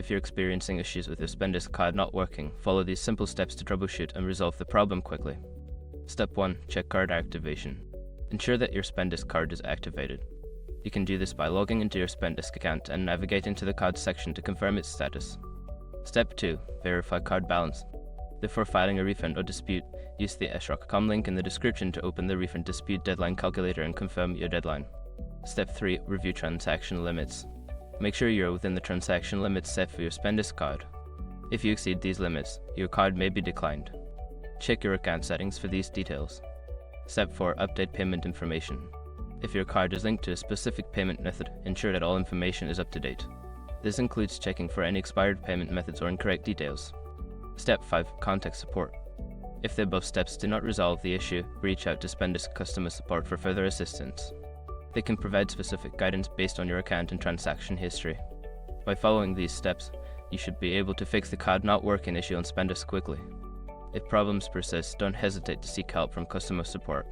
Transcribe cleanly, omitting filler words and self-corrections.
If you're experiencing issues with your Spendesk card not working, follow these simple steps to troubleshoot and resolve the problem quickly. Step 1. Check card activation. Ensure that your Spendesk card is activated. You can do this by logging into your Spendesk account and navigating to the card section to confirm its status. Step 2. Verify card balance. Before filing a refund or dispute, use the srock.com link in the description to open the refund dispute deadline calculator and confirm your deadline. Step 3. Review transaction limits. Make sure you're within the transaction limits set for your Spendesk card. If you exceed these limits, your card may be declined. Check your account settings for these details. Step 4. Update payment information. If your card is linked to a specific payment method, ensure that all information is up to date. This includes checking for any expired payment methods or incorrect details. Step 5. Contact support. If the above steps do not resolve the issue, reach out to Spendesk customer support for further assistance. They can provide specific guidance based on your account and transaction history. By following these steps, you should be able to fix the card not working issue on Spendesk quickly. If problems persist, don't hesitate to seek help from customer support.